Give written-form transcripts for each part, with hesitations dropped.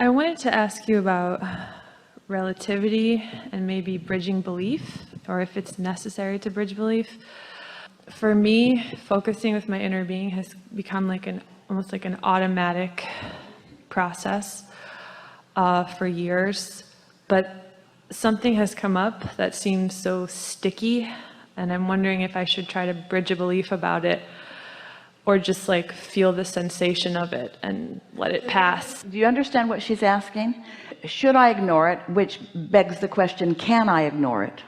I wanted to ask you about relativity and maybe bridging belief, or if it's necessary to bridge belief. For me, focusing with my inner being has become like almost like an automatic process for years, but something has come up that seems so sticky, and I'm wondering if I should try to bridge a belief about it, or just like feel the sensation of it and let it pass. Do you understand what she's asking? Should I ignore it? Which begs the question, can I ignore it?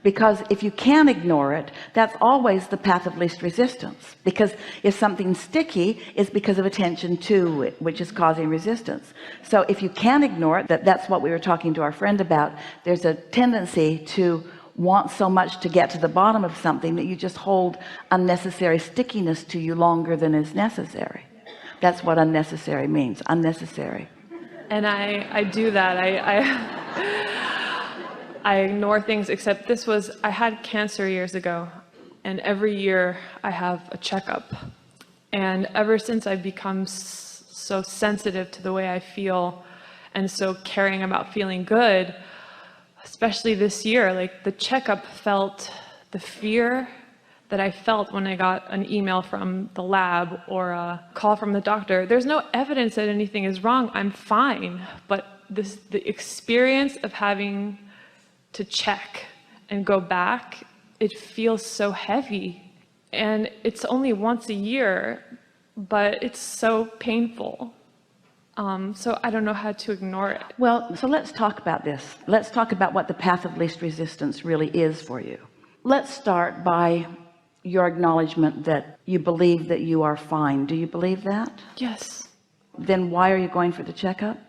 Because if you can ignore it, that's always the path of least resistance. Because if something's sticky, it's because of attention to it, which is causing resistance. So if you can ignore it, that's what we were talking to our friend about. There's a tendency to want so much to get to the bottom of something that you just hold unnecessary stickiness to you longer than is necessary. That's what unnecessary means, unnecessary. And I do that. I ignore things, except I had cancer years ago, and every year I have a checkup. And ever since I've become so sensitive to the way I feel and so caring about feeling good, especially this year, like the checkup felt the fear that I felt when I got an email from the lab or a call from the doctor. There's no evidence that anything is wrong. I'm fine. But the experience of having to check and go back, it feels so heavy. And it's only once a year, but it's so painful. So I don't know how to ignore it. Well, so let's talk about this. Let's talk about what the path of least resistance really is for you. Let's start by your acknowledgement that you believe that you are fine. Do you believe that? Yes. Then why are you going for the checkup?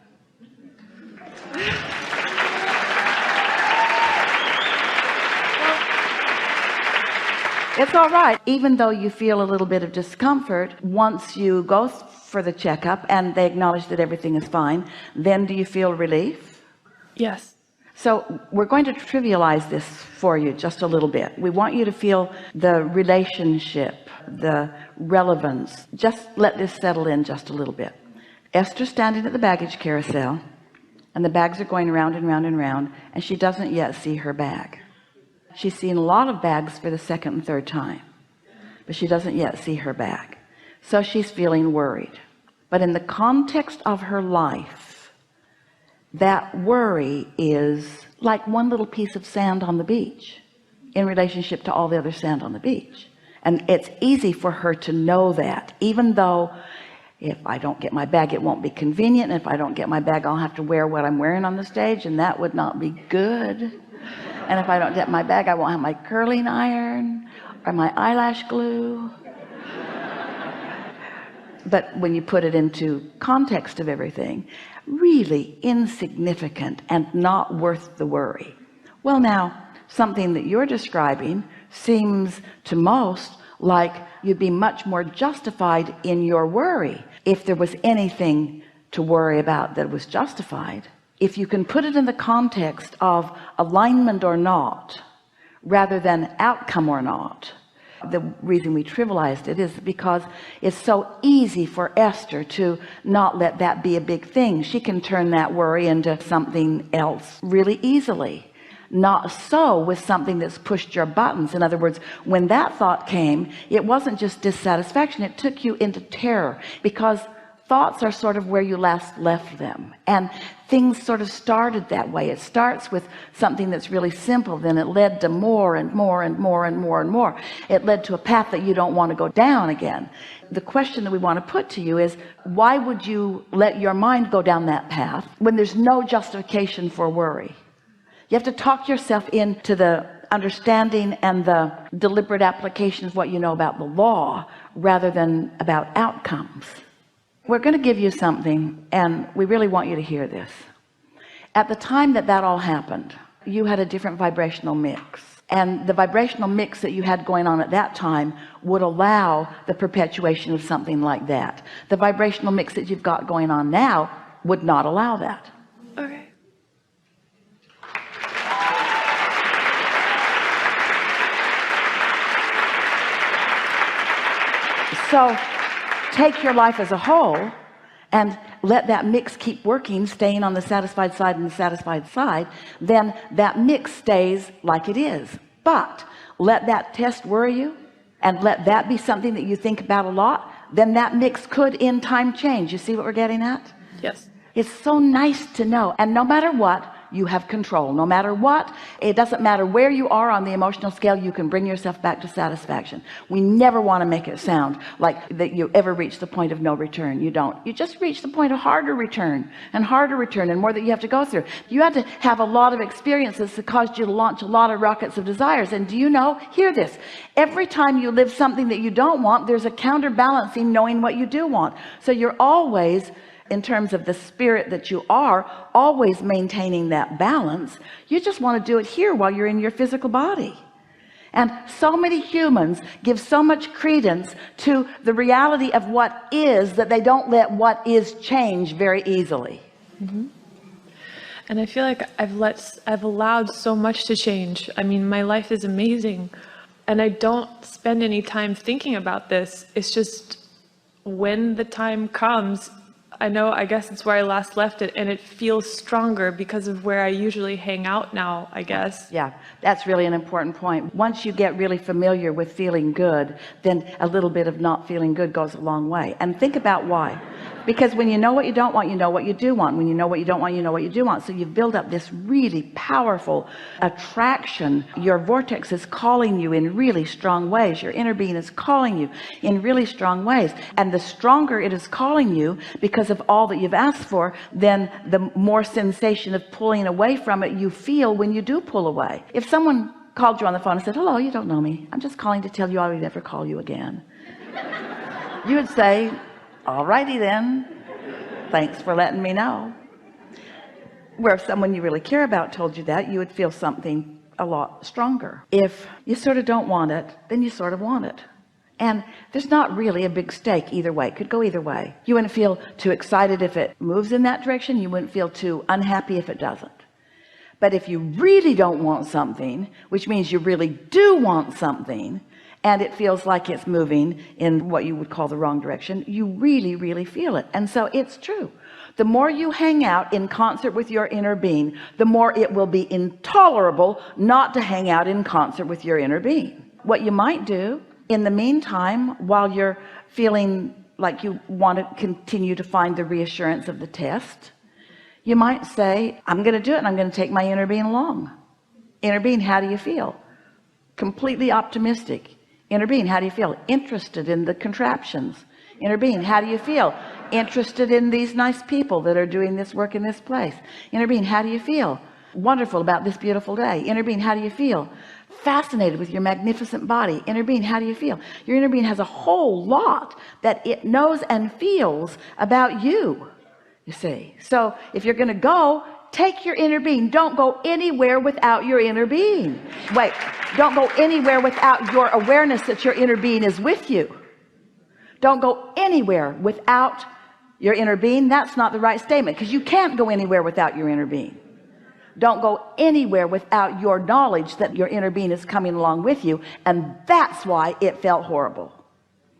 It's all right. Even though you feel a little bit of discomfort, once you go for the checkup and they acknowledge that everything is fine, then do you feel relief? Yes. So we're going to trivialize this for you just a little bit. We want you to feel the relationship, the relevance. Just let this settle in just a little bit. Esther's standing at the baggage carousel, and the bags are going round and round and round, and she doesn't yet see her bag. She's seen a lot of bags for the second and third time, but she doesn't yet see her bag. So she's feeling worried. But in the context of her life, that worry is like one little piece of sand on the beach in relationship to all the other sand on the beach. And it's easy for her to know that, even though if I don't get my bag, it won't be convenient. And if I don't get my bag, I'll have to wear what I'm wearing on the stage, and that would not be good. And if I don't get my bag, I won't have my curling iron or my eyelash glue. But when you put it into context of everything, really insignificant and not worth the worry. Well, now something that you're describing seems to most like you'd be much more justified in your worry if there was anything to worry about that was justified. If you can put it in the context of alignment or not rather than outcome or not. The reason we trivialized it is because it's so easy for Esther to not let that be a big thing. She can turn that worry into something else really easily. Not so with something that's pushed your buttons. In other words, when that thought came, it wasn't just dissatisfaction, it took you into terror, because thoughts are sort of where you last left them, and things sort of started that way. It starts with something that's really simple, then it led to more and more and more and more and more. It led to a path that you don't want to go down again. The question that we want to put to you is, why would you let your mind go down that path when there's no justification for worry? You have to talk yourself into the understanding and the deliberate application of what you know about the law rather than about outcomes. We're going to give you something, and we really want you to hear this. At the time that all happened, you had a different vibrational mix, and the vibrational mix that you had going on at that time would allow the perpetuation of something like that. The vibrational mix that you've got going on now would not allow that. Okay. So take your life as a whole and let that mix keep working, staying on the satisfied side and the satisfied side, then that mix stays like it is. But let that test worry you, and let that be something that you think about a lot, then that mix could in time change. You see what we're getting at? Yes. It's so nice to know. And no matter what, you have control. No matter what, it doesn't matter where you are on the emotional scale, you can bring yourself back to satisfaction. We never want to make it sound like that you ever reach the point of no return. You don't. You just reach the point of harder return and more that you have to go through. You had to have a lot of experiences that caused you to launch a lot of rockets of desires. And do you know, hear this, every time you live something that you don't want, there's a counterbalancing knowing what you do want. So you're always, in terms of the spirit that you are, always maintaining that balance. You just want to do it here while you're in your physical body. And so many humans give so much credence to the reality of what is that they don't let what is change very easily. Mm-hmm. And I feel like I've allowed so much to change. I mean, my life is amazing, and I don't spend any time thinking about this. It's just when the time comes, I guess it's where I last left it, and it feels stronger because of where I usually hang out now, I guess. Yeah, that's really an important point. Once you get really familiar with feeling good, then a little bit of not feeling good goes a long way. And think about why. Because when you know what you don't want, you know what you do want. When you know what you don't want, you know what you do want. So you build up this really powerful attraction. Your vortex is calling you in really strong ways. Your inner being is calling you in really strong ways. And the stronger it is calling you because of all that you've asked for, then the more sensation of pulling away from it you feel when you do pull away. If someone called you on the phone and said, hello, you don't know me, I'm just calling to tell you I would never call you again, you would say, alrighty then, thanks for letting me know. Where if someone you really care about told you that, you would feel something a lot stronger. If you sort of don't want it, then you sort of want it. And there's not really a big stake either way. It could go either way. You wouldn't feel too excited if it moves in that direction. You wouldn't feel too unhappy if it doesn't. But if you really don't want something, which means you really do want something, and it feels like it's moving in what you would call the wrong direction, you really, really feel it. And so it's true. The more you hang out in concert with your inner being, the more it will be intolerable not to hang out in concert with your inner being. What you might do in the meantime, while you're feeling like you want to continue to find the reassurance of the test, you might say, I'm going to do it, and I'm going to take my inner being along. Inner being, how do you feel? Completely optimistic. Inner being, how do you feel? Interested in the contraptions. Inner being, how do you feel? Interested in these nice people that are doing this work in this place. Inner being, how do you feel? Wonderful about this beautiful day. Inner being, how do you feel? Fascinated with your magnificent body. Inner being, how do you feel? Your inner being has a whole lot that it knows and feels about you, you see. So if you're going to go, take your inner being. Don't go anywhere without your inner being. Wait, don't go anywhere without your awareness that your inner being is with you. Don't go anywhere without your inner being. That's not the right statement, because you can't go anywhere without your inner being. Don't go anywhere without your knowledge that your inner being is coming along with you. And that's why it felt horrible.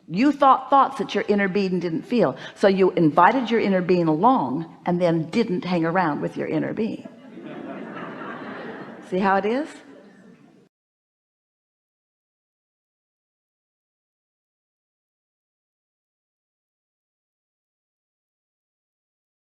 You thought thoughts that your inner being didn't feel. So you invited your inner being along and then didn't hang around with your inner being. See how it is?